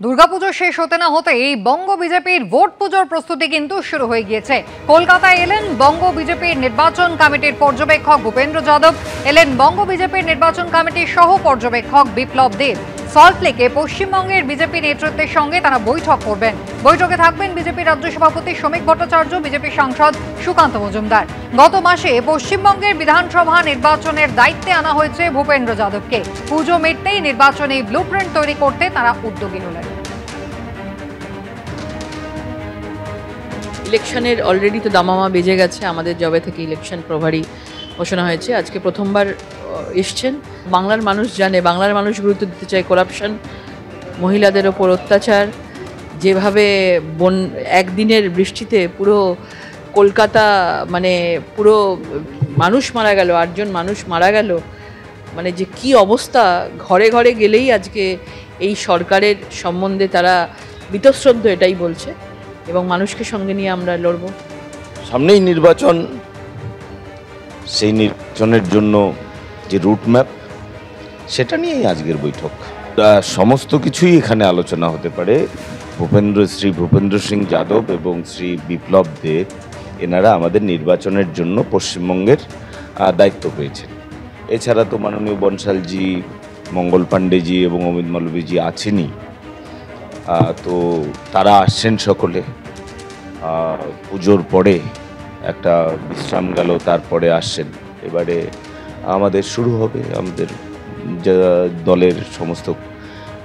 দুর্গাপুজো শেষ হতে না হতেই বঙ্গ বিজেপির ভোট পুজোর প্রস্তুতি কিন্তু শুরু হয়ে গিয়েছে। কলকাতায় এলেন বঙ্গ বিজেপির নির্বাচন কমিটির পর্যবেক্ষক ভূপেন্দ্র যাদব, এলেন বঙ্গ বিজেপির নির্বাচন কমিটির সহ পর্যবেক্ষক বিপ্লব দেব। সল্টলেকে পশ্চিমবঙ্গের বিজেপি নেতৃত্বের সঙ্গে তারা বৈঠক করবেন। বৈঠকে থাকবেন বিজেপি রাজ্য সভাপতি শ্রমিক ভট্টাচার্য, বিজেপি সাংসদ সুকান্ত মজুমদার। গত মাসে পশ্চিমবঙ্গের বিধানসভা নির্বাচনের দায়িত্বে আনা হয়েছে ভূপেন্দ্র যাদবকে। পুজো মিটতেই নির্বাচনী ব্লুপ্রিন্ট তৈরি করতে তারা উদ্যোগী হলেন। ইলেকশনের অলরেডি তো দামামা বেজে গেছে। আমাদের জবে থেকে ইলেকশন প্রভারী ঘোষণা হয়েছে, আজকে প্রথমবার এসছেন। বাংলার মানুষ জানে, বাংলার মানুষ গুরুত্ব দিতে চায় করাপশন, মহিলাদের ওপর অত্যাচার, যেভাবে একদিনের বৃষ্টিতে পুরো কলকাতা পুরো মানুষ মারা গেল, 8 জন মানুষ মারা গেল, যে কি অবস্থা। ঘরে ঘরে গেলেই আজকে এই সরকারের সম্বন্ধে তারা বীতশ্রদ্ধ, এটাই বলছে, এবং মানুষকে সঙ্গে নিয়ে আমরা লড়ব। সামনেই নির্বাচন, সেই নির্বাচনের জন্য যে রুটম্যাপ, সেটা নিয়েই আজকের বৈঠক। সমস্ত কিছুই এখানে আলোচনা হতে পারে। শ্রী ভূপেন্দ্র সিং যাদব এবং শ্রী বিপ্লব দেব, এনারা আমাদের নির্বাচনের জন্য পশ্চিমবঙ্গের দায়িত্ব পেয়েছেন। এছাড়া তো মাননীয় বনশালজি, মঙ্গল পাণ্ডেজি এবং অমিত মালবীজি আছেনই। তো তারা আসছেন সকলে। পুজোর পরে একটা বিশ্রাম গেল, তারপরে আসছেন। এবারে আমাদের শুরু হবে আমাদের দলের সমস্ত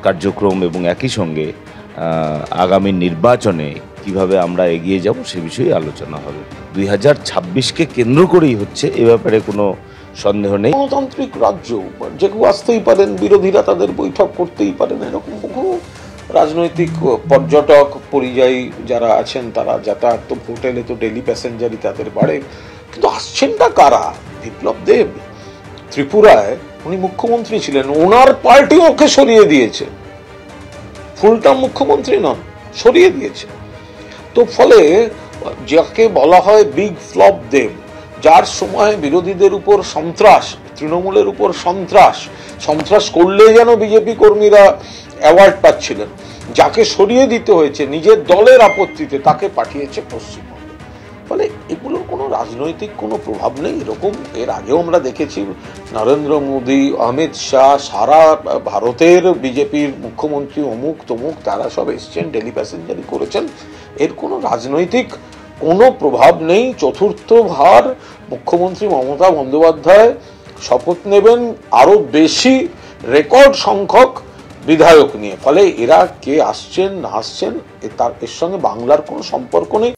কার্যক্রম, এবং একই সঙ্গে আগামী নির্বাচনে কিভাবে আমরা এগিয়ে যাব সে বিষয়ে আলোচনা হবে। 2026কে কেন্দ্র করেই হচ্ছে, এ ব্যাপারে কোনো সন্দেহ নেই। গণতান্ত্রিক রাজ্য, যে কেউ আসতেই পারেন, বিরোধীরা তাদের বৈঠক করতেই পারেন। এরকম বহু রাজনৈতিক পর্যটক পরিযায়ী যারা আছেন, তারা যাতায়াত তো ভোট এলে তো ডেলি প্যাসেঞ্জারই তাদের বাড়ে। কিন্তু আসছেনটা কারা? বিপ্লব দেব ত্রিপুরায় উনি মুখ্যমন্ত্রী ছিলেন, ওনার পার্টি ওকে সরিয়ে দিয়েছে, ফুলটাম মুখ্যমন্ত্রী নন, সরিয়ে দিয়েছে। তো ফলে যাকে বলা হয় বিগ ফ্লপ দেব, যার সময় বিরোধীদের উপর সন্ত্রাস, তৃণমূলের উপর সন্ত্রাস করলে যেন বিজেপি কর্মীরা অ্যাওয়ার্ড পাচ্ছিলেন, যাকে সরিয়ে দিতে হয়েছে নিজের দলের আপত্তিতে, তাকে পাঠিয়েছে পশ্চিমবঙ্গে। ফলে এগুলোর কোনো রাজনৈতিক কোনো প্রভাব নেই। এরকম এর আগেও আমরা দেখেছি, নরেন্দ্র মোদী, অমিত শাহ, সারা ভারতের বিজেপির মুখ্যমন্ত্রী অমুক তমুক, তারা সব এসছেন, ডেলি প্যাসেঞ্জারি করেছেন। এর কোনো রাজনৈতিক কোনো প্রভাব নেই। চতুর্থবার মুখ্যমন্ত্রী মমতা বন্দ্যোপাধ্যায় শপথ নেবেন আরো বেশি রেকর্ড সংখ্যক বিধায়ক নিয়ে। ফলে এরা কে আসছেন না আসছেন, এর সঙ্গে বাংলার কোনো সম্পর্ক নেই।